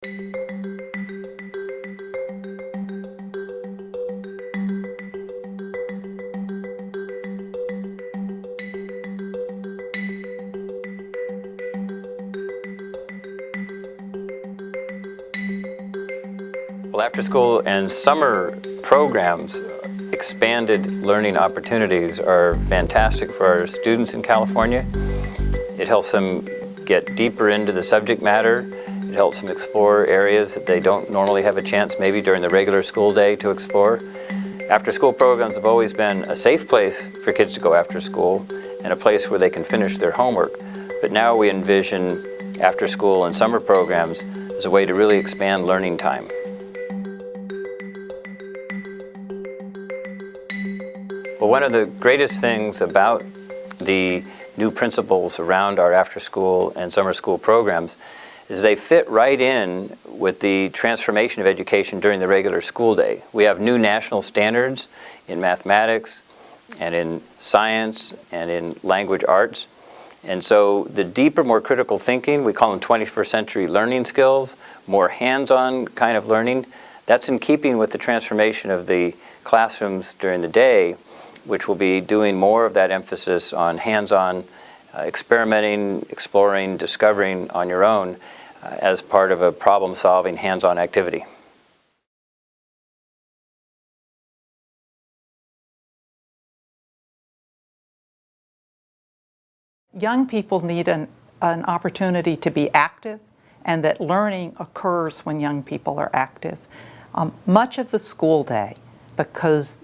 Well, after-school and summer programs, expanded learning opportunities are fantastic for our students in California. It helps them get deeper into the subject matter. It helps them explore areas that they don't normally have a chance maybe during the regular school day to explore. After-school programs have always been a safe place for kids to go after school and a place where they can finish their homework. But now we envision after-school and summer programs as a way to really expand learning time. Well, one of the greatest things about the new principles around our after-school and summer school programs is they fit right in with the transformation of education during the regular school day. We have new national standards in mathematics and in science and in language arts. And so the deeper, more critical thinking, we call them 21st century learning skills, more hands-on kind of learning, that's in keeping with the transformation of the classrooms during the day, which will be doing more of that emphasis on hands-on experimenting, exploring, discovering on your own as part of a problem-solving, hands-on activity. Young people need an opportunity to be active, and that learning occurs when young people are active. Much of the school day, because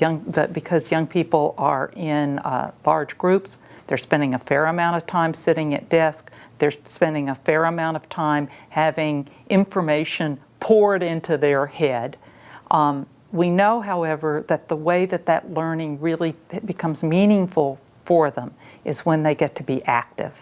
young people are in large groups, they're spending a fair amount of time sitting at desk, they're spending a fair amount of time having information poured into their head. We know, however, that the way that learning really becomes meaningful for them is when they get to be active,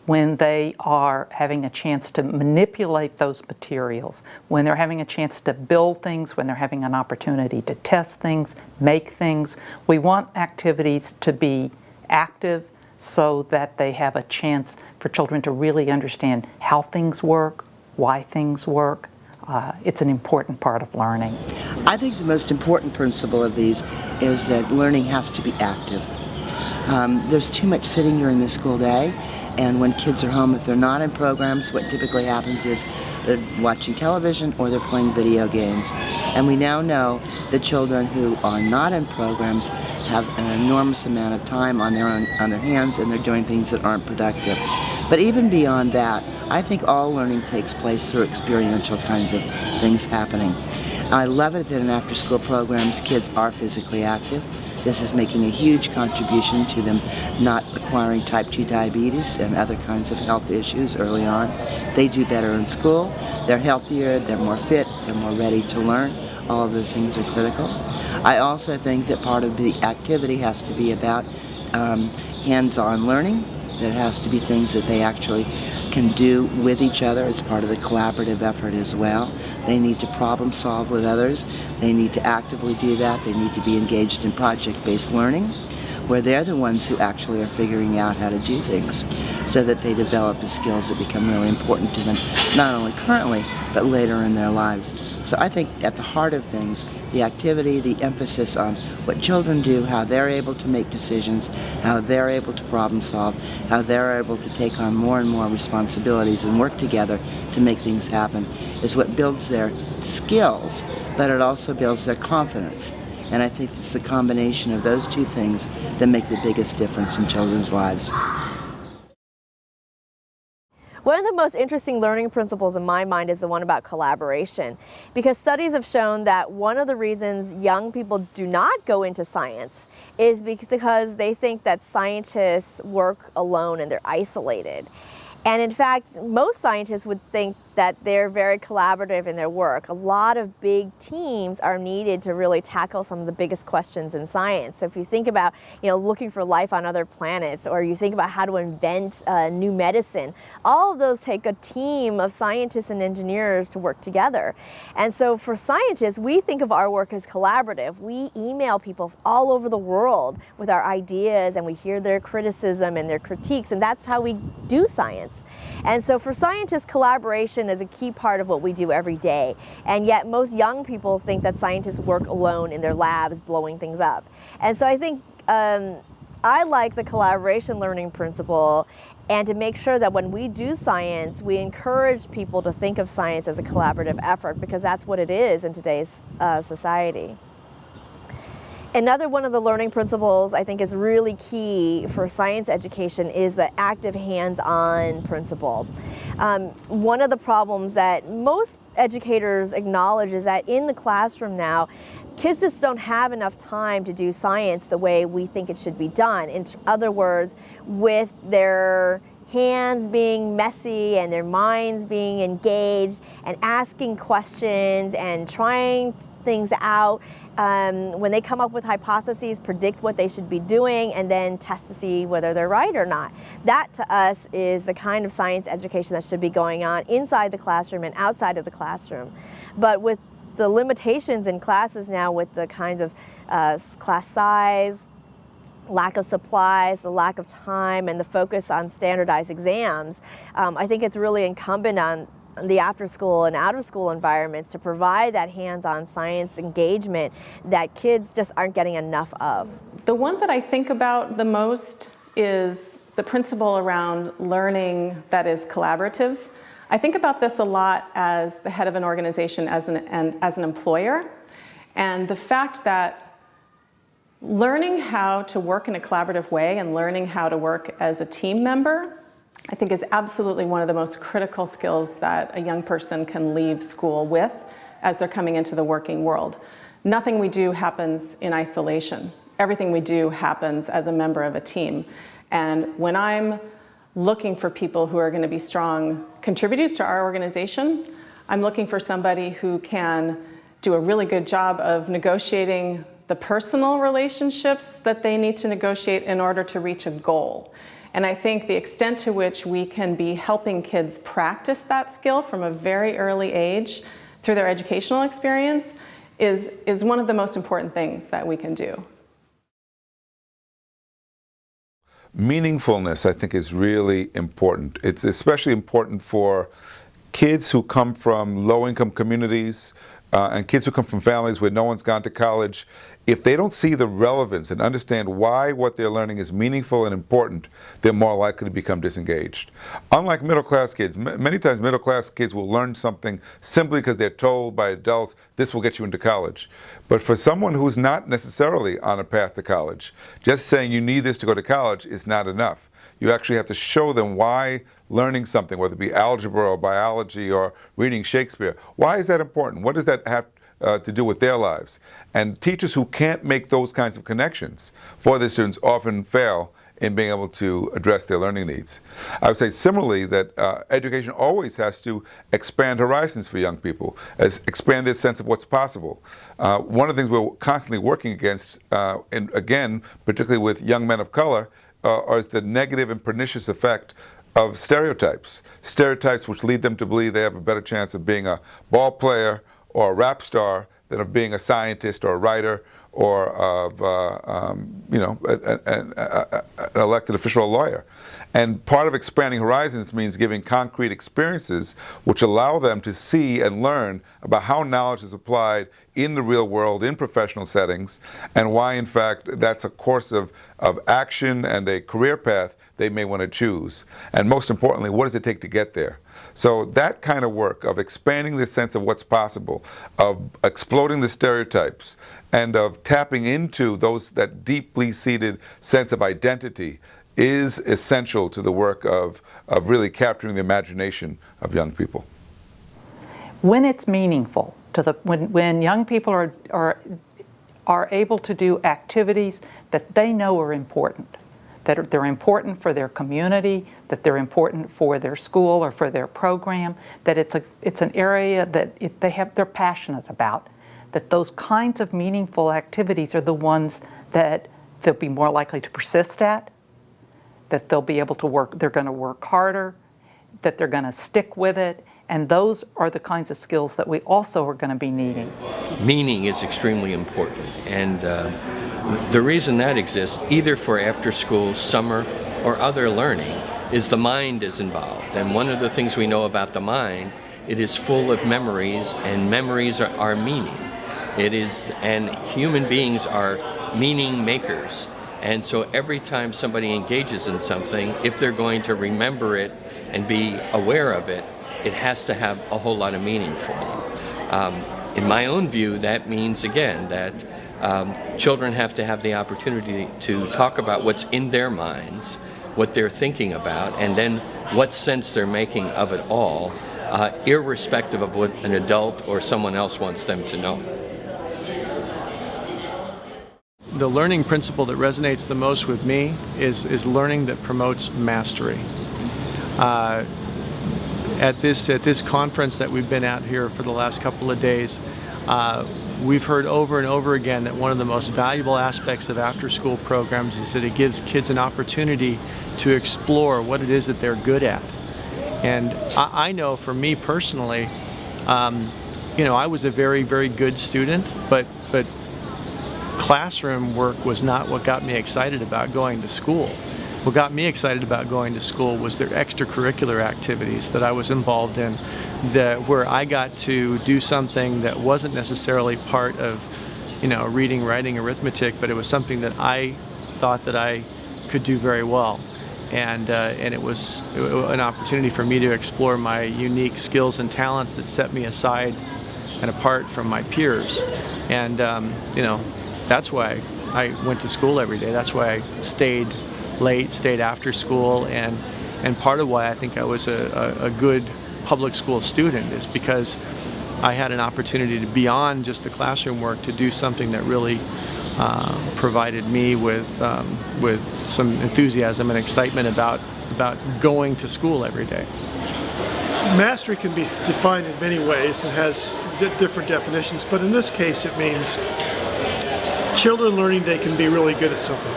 when they are having a chance to manipulate those materials, when they're having a chance to build things, when they're having an opportunity to test things, make things. We want activities to be active so that they have a chance for children to really understand how things work, why things work. It's an important part of learning. I think the most important principle of these is that learning has to be active. There's too much sitting during the school day, and when kids are home, if they're not in programs, what typically happens is they're watching television or they're playing video games. And we now know that children who are not in programs have an enormous amount of time on their hands, and they're doing things that aren't productive. But even beyond that, I think all learning takes place through experiential kinds of things happening. I love it that in after-school programs, kids are physically active. This is making a huge contribution to them not acquiring type 2 diabetes and other kinds of health issues early on. They do better in school, they're healthier, they're more fit, they're more ready to learn. All of those things are critical. I also think that part of the activity has to be about hands-on learning. There has to be things that they actually can do with each other as part of the collaborative effort as well. They need to problem solve with others. They need to actively do that. They need to be engaged in project-based learning, where they're the ones who actually are figuring out how to do things so that they develop the skills that become really important to them, not only currently, but later in their lives. So I think at the heart of things, the activity, the emphasis on what children do, how they're able to make decisions, how they're able to problem solve, how they're able to take on more and more responsibilities and work together to make things happen, is what builds their skills, but it also builds their confidence. And I think it's the combination of those two things that make the biggest difference in children's lives. One of the most interesting learning principles in my mind is the one about collaboration, because studies have shown that one of the reasons young people do not go into science is because they think that scientists work alone and they're isolated. And in fact, most scientists would think that they're very collaborative in their work. A lot of big teams are needed to really tackle some of the biggest questions in science. So if you think about, looking for life on other planets, or you think about how to invent new medicine, all of those take a team of scientists and engineers to work together. And so for scientists, we think of our work as collaborative. We email people all over the world with our ideas, and we hear their criticism and their critiques, and that's how we do science. science. And so for scientists, collaboration is a key part of what we do every day. And yet most young people think that scientists work alone in their labs blowing things up. And so I think I like the collaboration learning principle, and to make sure that when we do science, we encourage people to think of science as a collaborative effort, because that's what it is in today's society. Another one of the learning principles I think is really key for science education is the active hands-on principle. One of the problems that most educators acknowledge is that in the classroom now, kids just don't have enough time to do science the way we think it should be done. In other words, with their hands being messy and their minds being engaged and asking questions and trying things out. When they come up with hypotheses, predict what they should be doing and then test to see whether they're right or not. That to us is the kind of science education that should be going on inside the classroom and outside of the classroom. But with the limitations in classes now, with the kinds of class size, lack of supplies, the lack of time, and the focus on standardized exams, I think it's really incumbent on the after-school and out-of-school environments to provide that hands-on science engagement that kids just aren't getting enough of. The one that I think about the most is the principle around learning that is collaborative. I think about this a lot as the head of an organization, as an employer, and the fact that learning how to work in a collaborative way and learning how to work as a team member, I think, is absolutely one of the most critical skills that a young person can leave school with as they're coming into the working world. Nothing we do happens in isolation. Everything we do happens as a member of a team. And when I'm looking for people who are going to be strong contributors to our organization, I'm looking for somebody who can do a really good job of negotiating the personal relationships that they need to negotiate in order to reach a goal. And I think the extent to which we can be helping kids practice that skill from a very early age through their educational experience is one of the most important things that we can do. Meaningfulness, I think, is really important. It's especially important for kids who come from low-income communities and kids who come from families where no one's gone to college. If they don't see the relevance and understand why what they're learning is meaningful and important, they're more likely to become disengaged. Unlike middle-class kids, many times middle-class kids will learn something simply because they're told by adults, this will get you into college. But for someone who's not necessarily on a path to college, just saying you need this to go to college is not enough. You actually have to show them why learning something, whether it be algebra or biology or reading Shakespeare, why is that important? What does that have to do with their lives? And teachers who can't make those kinds of connections for their students often fail in being able to address their learning needs. I would say similarly that education always has to expand horizons for young people, expand their sense of what's possible. One of the things we're constantly working against, and again, particularly with young men of color, is the negative and pernicious effect of stereotypes. Stereotypes which lead them to believe they have a better chance of being a ball player or a rap star than of being a scientist or a writer or of an elected official or lawyer. And part of expanding horizons means giving concrete experiences which allow them to see and learn about how knowledge is applied in the real world, in professional settings, and why, in fact, that's a course of action and a career path they may want to choose. And most importantly, what does it take to get there? So that kind of work of expanding the sense of what's possible, of exploding the stereotypes, and of tapping into that deeply seated sense of identity is essential to the work of really capturing the imagination of young people. When it's meaningful, when young people are able to do activities that they know are important, that they're important for their community, that they're important for their school or for their program, that it's an area that they're passionate about, that those kinds of meaningful activities are the ones that they'll be more likely to persist at, that they'll be able to work, they're going to work harder, that they're going to stick with it, and those are the kinds of skills that we also are going to be needing. Meaning is extremely important, and the reason that exists, either for after school, summer, or other learning, is the mind is involved. And one of the things we know about the mind, it is full of memories, and memories are meaning. And human beings are meaning makers. And so every time somebody engages in something, if they're going to remember it and be aware of it, it has to have a whole lot of meaning for them. In my own view, that means, again, that children have to have the opportunity to talk about what's in their minds, what they're thinking about, and then what sense they're making of it all, irrespective of what an adult or someone else wants them to know. The learning principle that resonates the most with me is learning that promotes mastery. At this conference that we've been at here for the last couple of days, we've heard over and over again that one of the most valuable aspects of after-school programs is that it gives kids an opportunity to explore what it is that they're good at. And I know for me personally, I was a very, very good student, but classroom work was not what got me excited about going to school. What got me excited about going to school was their extracurricular activities that I was involved in, where I got to do something that wasn't necessarily part of, reading, writing, arithmetic, but it was something that I thought that I could do very well. And it was an opportunity for me to explore my unique skills and talents that set me aside and apart from my peers. And, that's why I went to school every day. That's why I stayed late, stayed after school, and part of why I think I was a good public school student is because I had an opportunity to, beyond just the classroom work, to do something that really provided me with some enthusiasm and excitement about going to school every day. Mastery can be defined in many ways and has different definitions, but in this case it means children learning they can be really good at something,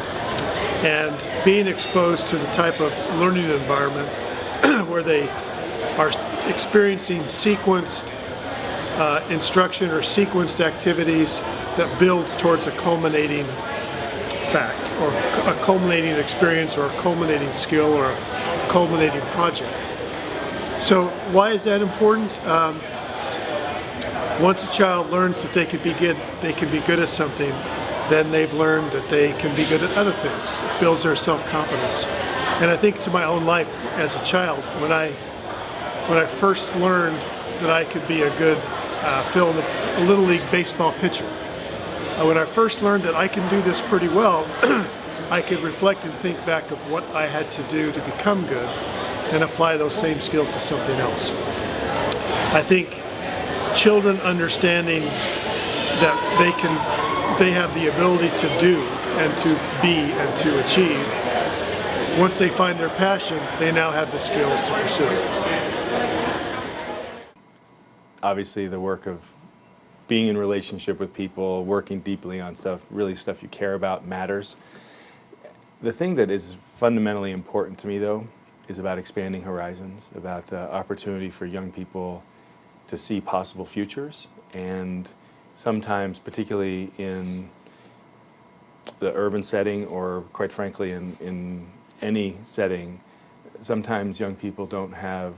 and being exposed to the type of learning environment where they are experiencing sequenced instruction or sequenced activities that builds towards a culminating fact or a culminating experience or a culminating skill or a culminating project. So why is that important? Once a child learns that they can be good at something, then they've learned that they can be good at other things. It builds their self-confidence. And I think to my own life as a child, when I first learned that I could be a good a Little League baseball pitcher, when I first learned that I can do this pretty well, I could reflect and think back of what I had to do to become good and apply those same skills to something else. I think children understanding that they have the ability to do and to be and to achieve, once they find their passion, they now have the skills to pursue it. Obviously the work of being in relationship with people, working deeply on stuff you care about matters. The thing that is fundamentally important to me though is about expanding horizons, about the opportunity for young people to see possible futures, and sometimes, particularly in the urban setting or quite frankly in any setting, sometimes young people don't have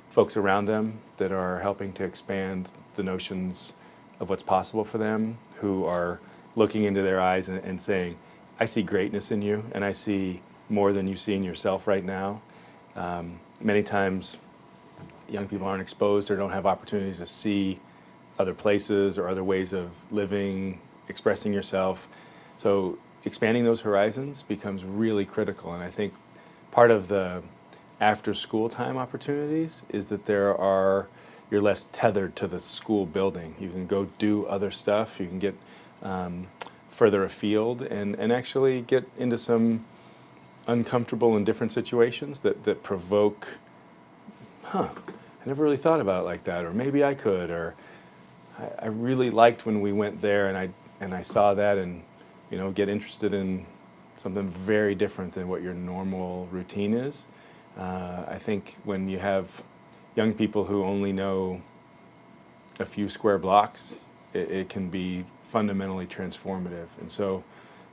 folks around them that are helping to expand the notions of what's possible for them, who are looking into their eyes and saying, I see greatness in you, and I see more than you see in yourself right now. Many times young people aren't exposed or don't have opportunities to see other places or other ways of living, expressing yourself. So expanding those horizons becomes really critical, and I think part of the after school time opportunities is that you're less tethered to the school building. You can go do other stuff, you can get further afield and actually get into some uncomfortable and different situations that provoke, I never really thought about it like that, or maybe I could, or I really liked when we went there and I saw that, and get interested in something very different than what your normal routine is. I think when you have young people who only know a few square blocks, it can be fundamentally transformative. And so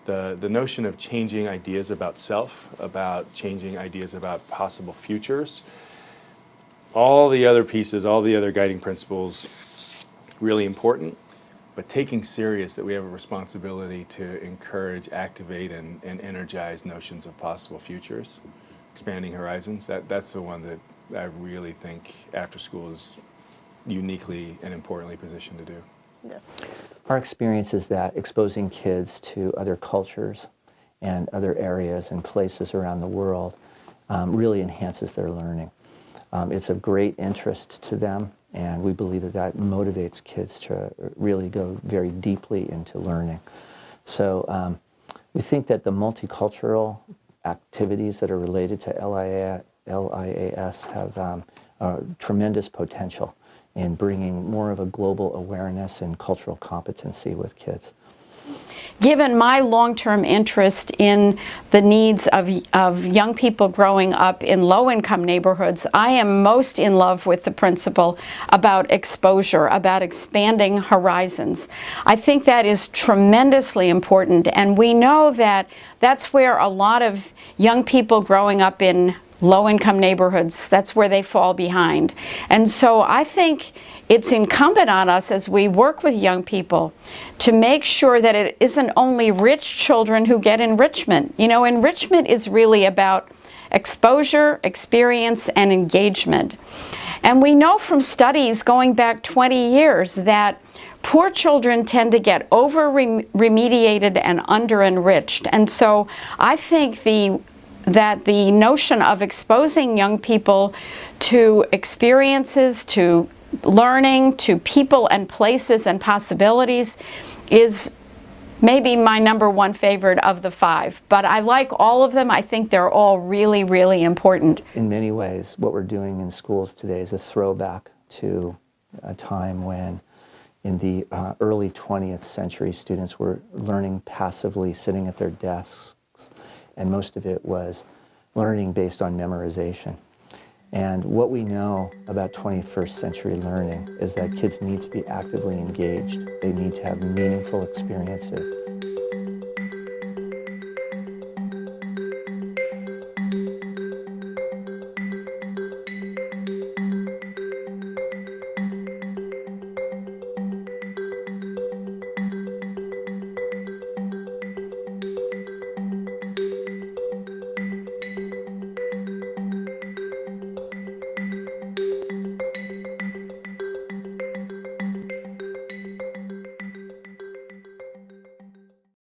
the notion of changing ideas about self, about changing ideas about possible futures, all the other pieces, all the other guiding principles, really important, but taking serious that we have a responsibility to encourage, activate, and energize notions of possible futures, expanding horizons. That's the one that I really think after school is uniquely and importantly positioned to do. Yeah. Our experience is that exposing kids to other cultures and other areas and places around the world really enhances their learning. It's of great interest to them, and we believe that that motivates kids to really go very deeply into learning. So we think that the multicultural activities that are related to LIAS have tremendous potential in bringing more of a global awareness and cultural competency with kids. Given my long-term interest in the needs of young people growing up in low-income neighborhoods, I am most in love with the principle about exposure, about expanding horizons. I think that is tremendously important, and we know that that's where a lot of young people growing up in low-income neighborhoods, that's where they fall behind. And so I think it's incumbent on us as we work with young people to make sure that it isn't only rich children who get enrichment. You know, enrichment is really about exposure, experience, and engagement. And we know from studies going back 20 years that poor children tend to get over-remediated and under-enriched. And so I think that the notion of exposing young people to experiences, to learning, to people and places and possibilities is maybe my #1 favorite of the 5. But I like all of them. I think they're all really, really important. In many ways, what we're doing in schools today is a throwback to a time when in the early 20th century students were learning passively, sitting at their desks, and most of it was learning based on memorization. And what we know about 21st century learning is that kids need to be actively engaged. They need to have meaningful experiences.